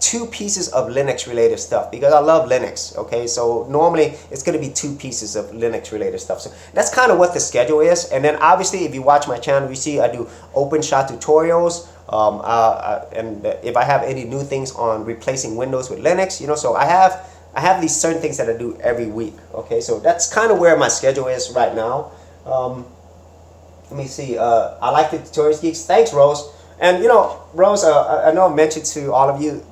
2 pieces of Linux related stuff, because I love Linux. Okay, so normally it's going to be 2 pieces of Linux related stuff. So that's kind of what the schedule is. And then obviously, if you watch my channel, you see I do OpenShot tutorials, and if I have any new things on replacing Windows with Linux, you know, so I have these certain things that I do every week. Okay, so that's kind of where my schedule is right now. Let me see. I like the tutorials, geeks. Thanks, Rose. And you know, Rose, I know I mentioned to all of you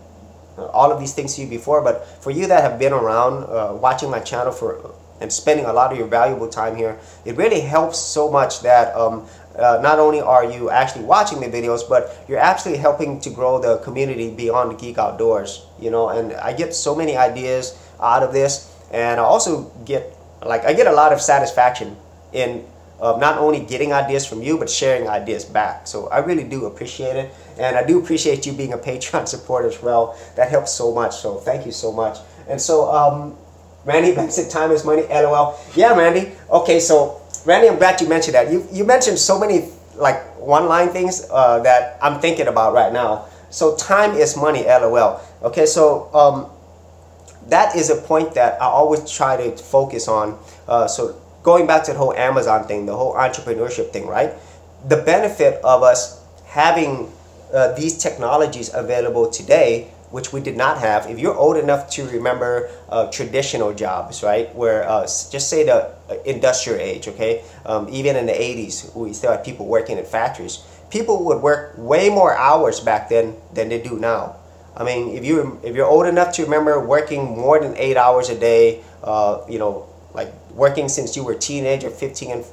all of these things to you before, but for you that have been around watching my channel and spending a lot of your valuable time here, it really helps so much that not only are you actually watching the videos, but you're actually helping to grow the community beyond the Geek Outdoors, you know. And I get so many ideas out of this, and I also get a lot of satisfaction in not only getting ideas from you, but sharing ideas back. So I really do appreciate it. And I do appreciate you being a Patreon supporter as well. That helps so much. So thank you so much. And so, Randy said time is money, LOL. Yeah, Randy. Okay, so Randy, I'm glad you mentioned that. You mentioned so many like one-line things that I'm thinking about right now. So time is money, LOL. Okay, so that is a point that I always try to focus on. So going back to the whole Amazon thing, the whole entrepreneurship thing, right? The benefit of us having these technologies available today, which we did not have. If you're old enough to remember traditional jobs, right, where just say the industrial age, okay, even in the 80s, we still had people working in factories. People would work way more hours back then than they do now. I mean, if you're old enough to remember working more than 8 hours a day, you know, like working since you were a teenager, 15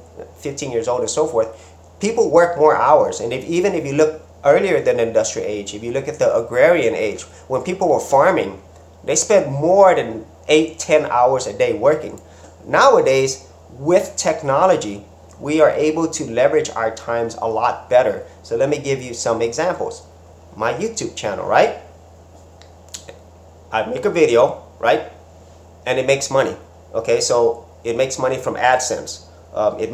years old and so forth, people work more hours. And even if you look earlier than the industrial age, if you look at the agrarian age, when people were farming, they spent more than 8-10 hours a day working. Nowadays, with technology, we are able to leverage our times a lot better. So let me give you some examples. My YouTube channel, right? I make a video, right? And it makes money. Okay, so it makes money from AdSense. It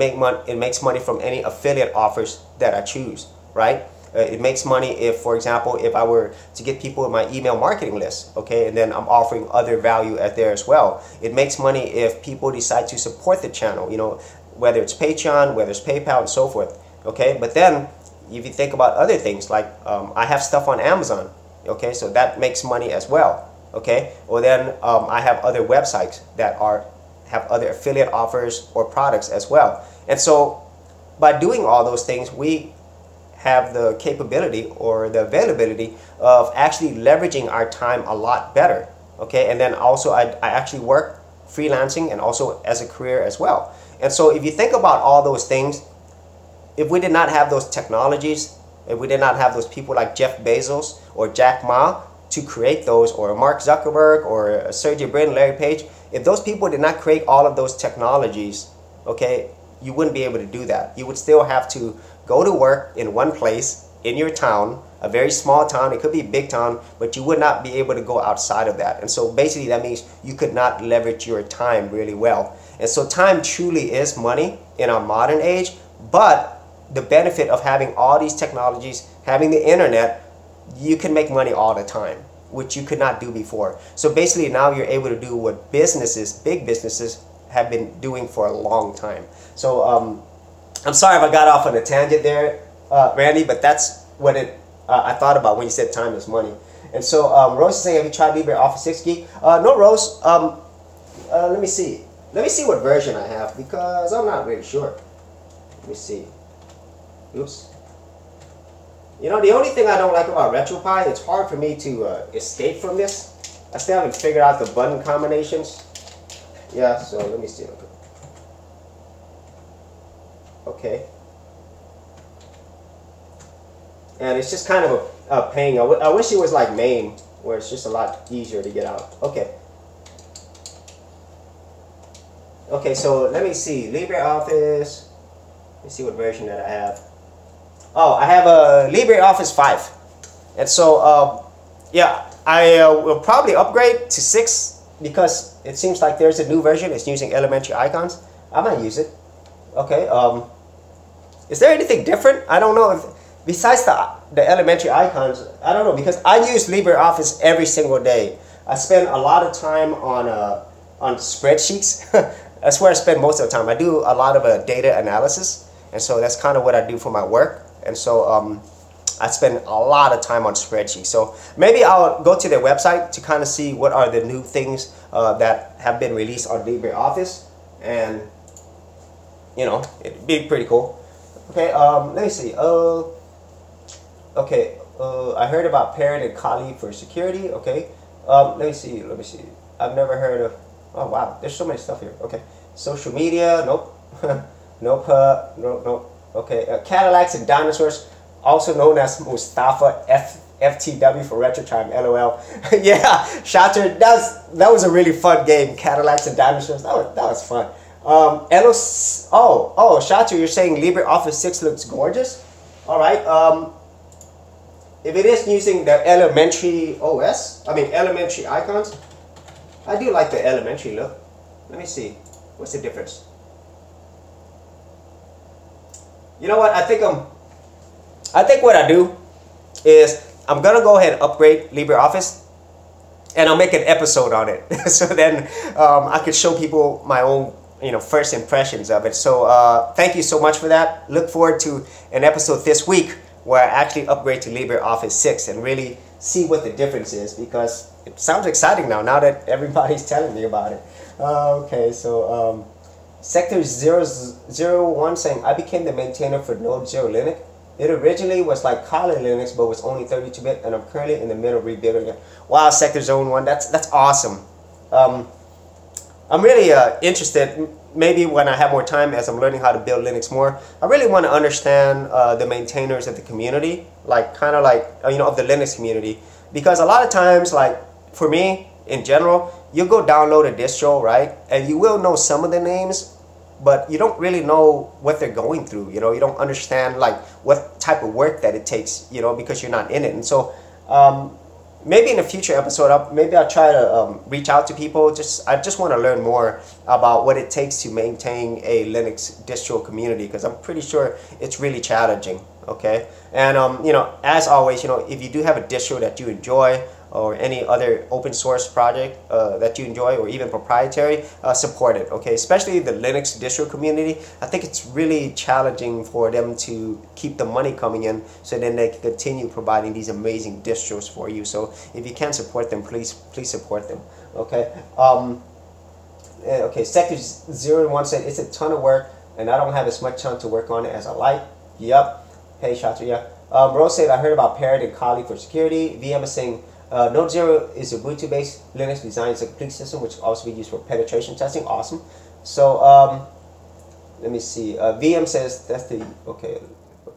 makes money from any affiliate offers that I choose, right? It makes money if, for example, if I were to get people in my email marketing list, okay, and then I'm offering other value at there as well. It makes money if people decide to support the channel, you know, whether it's Patreon, whether it's PayPal, and so forth, okay? But then, if you think about other things, like I have stuff on Amazon, okay, so that makes money as well, okay? Or then I have other websites that have other affiliate offers or products as well. And so, by doing all those things, we have the capability or the availability of actually leveraging our time a lot better, okay? And then also I actually work freelancing and also as a career as well. And so if you think about all those things, if we did not have those technologies, if we did not have those people like Jeff Bezos or Jack Ma to create those, or Mark Zuckerberg or Sergey Brin, Larry Page, if those people did not create all of those technologies, okay, you wouldn't be able to do that. You would still have to go to work in one place in your town, a very small town. It could be a big town, but you would not be able to go outside of that. And so basically that means you could not leverage your time really well. And so time truly is money in our modern age, but the benefit of having all these technologies, having the internet, you can make money all the time, which you could not do before. So basically now you're able to do what businesses, big businesses, have been doing for a long time. So I'm sorry if I got off on a tangent there, Randy, but that's what I thought about when you said time is money. And so Rose is saying, have you tried LibreOffice 6 Geek? No, Rose. Let me see. Let me see what version I have, because I'm not really sure. Let me see. Oops. You know, the only thing I don't like about RetroPie, it's hard for me to escape from this. I still haven't figured out the button combinations. Yeah, so let me see. Okay. And it's just kind of a pain. I wish it was like MAME, where it's just a lot easier to get out. Okay. Okay, so let me see. LibreOffice. Let me see what version that I have. Oh, I have a LibreOffice 5. And so, yeah, I will probably upgrade to 6 because it seems like there's a new version. It's using elementary icons. I might use it. Okay. Is there anything different? I don't know if, besides the elementary icons, I don't know, because I use LibreOffice every single day. I spend a lot of time on spreadsheets. That's where I spend most of the time. I do a lot of data analysis, and so that's kind of what I do for my work. And so I spend a lot of time on spreadsheets. So maybe I'll go to their website to kind of see what are the new things that have been released on LibreOffice, and you know, it'd be pretty cool. Okay, let me see. Okay, I heard about Parent and Kali for security. Okay, let me see. I've never heard of. Oh wow, there's so many stuff here. Okay, social media. Nope. Nope. Nope. Okay, Cadillacs and Dinosaurs, also known as Mustafa FTW for Retro Time. LOL. Yeah, Shatter. That was a really fun game. Cadillacs and Dinosaurs. That was fun. Shatter, you're saying LibreOffice 6 looks gorgeous? Alright, if it is using the elementary elementary icons, I do like the elementary look. Let me see, what's the difference? You know what, I think what I do is, I'm gonna go ahead and upgrade LibreOffice, and I'll make an episode on it. So then I could show people my own first impressions of it. So thank you so much for that. Look forward to an episode this week where I actually upgrade to LibreOffice 6 and really see what the difference is, because it sounds exciting now that everybody's telling me about it. Okay, so Sector 001 saying, I became the maintainer for Node 0 Linux. It originally was like Kali Linux, but was only 32-bit, and I'm currently in the middle of rebuilding it. Wow, Sector 01, that's awesome. I'm really interested, maybe when I have more time as I'm learning how to build Linux more, I really want to understand the maintainers of the community, like kind of like, of the Linux community. Because a lot of times, like for me, in general, you'll go download a distro, right? And you will know some of the names, but you don't really know what they're going through, you don't understand like what type of work that it takes, because you're not in it. And so, maybe in a future episode, maybe I'll try to reach out to people. I just want to learn more about what it takes to maintain a Linux distro community, because I'm pretty sure it's really challenging. Okay, and as always, if you do have a distro that you enjoy, or any other open source project that you enjoy, or even proprietary, support it. Okay, especially the Linux distro community. I think it's really challenging for them to keep the money coming in, so then they can continue providing these amazing distros for you. So if you can support them, please support them. Okay. Okay. Sector 01 said, it's a ton of work, and I don't have as much time to work on it as I like. Yep. Hey, Shatra. Yeah. Rose said, I heard about Parrot and Kali for security. VM is saying, Node 0 is a Ubuntu-based Linux designed as a complete system, which can also be used for penetration testing. Awesome. So let me see. VM says that's the okay.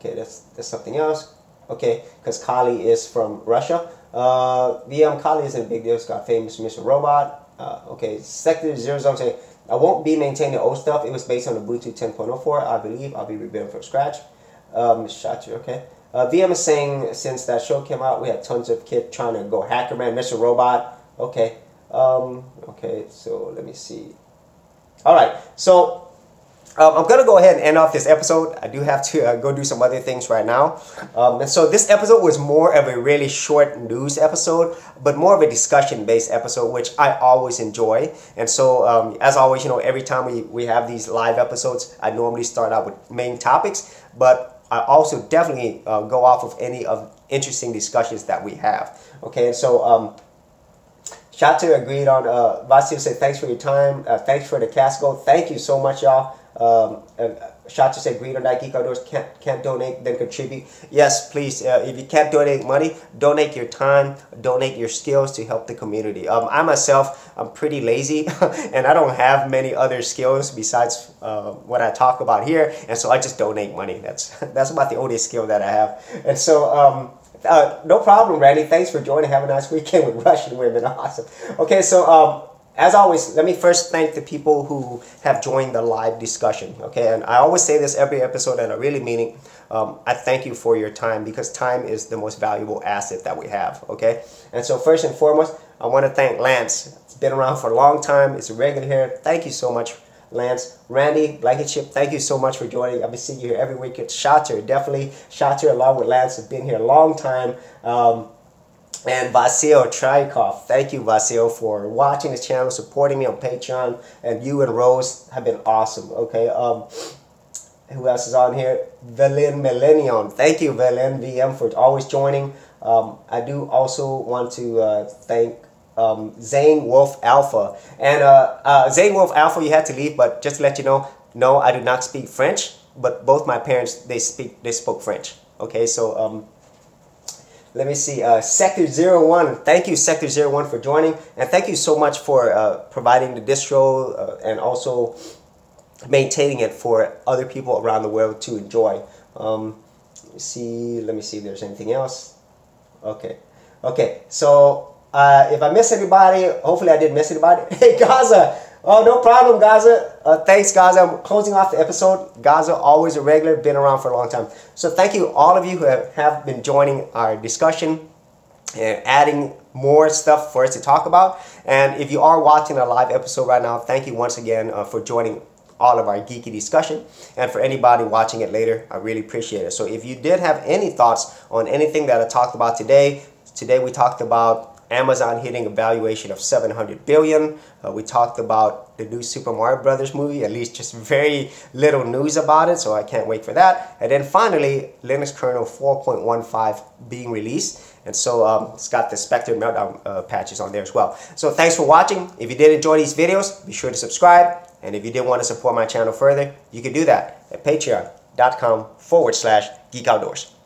That's something else. Okay, because Kali is from Russia. VM Kali isn't a big deal. It's got famous Mr. Robot. Okay, Sector 0 saying, I won't be maintaining old stuff. It was based on Ubuntu 10.04. I believe I'll be rebuilding from scratch. Shot you. Okay. VM is saying, since that show came out, we had tons of kids trying to go hacker man, Mr. Robot. Okay. Okay, so let me see. All right, so I'm going to go ahead and end off this episode. I do have to go do some other things right now. And so this episode was more of a really short news episode, but more of a discussion-based episode, which I always enjoy. And so, as always, every time we have these live episodes, I normally start out with main topics, but I also definitely go off of any of interesting discussions that we have. Okay, and so Shatu agreed on, Vasil said, thanks for your time. Thanks for the Casco. Thank you so much, y'all. Shatu said, agreed on that. Geek Outdoors can't donate, then contribute. Yes, please. If you can't donate money, donate your time, donate your skills to help the community. I myself, I'm pretty lazy, and I don't have many other skills besides what I talk about here, and so I just donate money. That's about the only skill that I have. And so no problem, Randy. Thanks for joining. Have a nice weekend with Russian women. Awesome. Okay, so as always, let me first thank the people who have joined the live discussion. Okay, and I always say this every episode, and I really mean it. I thank you for your time, because time is the most valuable asset that we have. Okay, and so first and foremost, I want to thank Lance. It's been around for a long time. It's a regular here. Thank you so much, Lance. Randy, Blankenship, thank you so much for joining. I've been seeing you here every week. It's Shatter, definitely. Shatter, along with Lance, have been here a long time. And Vasil Trykov, thank you, Vasil, for watching this channel, supporting me on Patreon, and you and Rose have been awesome. Okay, who else is on here? Velin Millennium, thank you, Velin VM, for always joining. I do also want to thank Zane Wolf Alpha, and Zane Wolf Alpha, you had to leave, but just to let you know, no, I do not speak French, but both my parents they spoke French. Okay, so let me see, Sector 01, thank you Sector 01 for joining, and thank you so much for providing the distro and also maintaining it for other people around the world to enjoy. Let me see if there's anything else. Okay, so if I miss anybody, hopefully I didn't miss anybody. Hey, Gaza, oh, no problem, Gaza. Thanks, Gaza. I'm closing off the episode. Gaza, always a regular, been around for a long time. So thank you, all of you who have been joining our discussion and adding more stuff for us to talk about. And if you are watching a live episode right now, thank you once again for joining all of our geeky discussion. And for anybody watching it later, I really appreciate it. So if you did have any thoughts on anything that I talked about today we talked about Amazon hitting a valuation of $700 billion. We talked about the new Super Mario Brothers movie, at least just very little news about it, so I can't wait for that. And then finally, Linux kernel 4.15 being released. And so it's got the Spectre Meltdown patches on there as well. So thanks for watching. If you did enjoy these videos, be sure to subscribe. And if you did want to support my channel further, you can do that at patreon.com/geekoutdoors.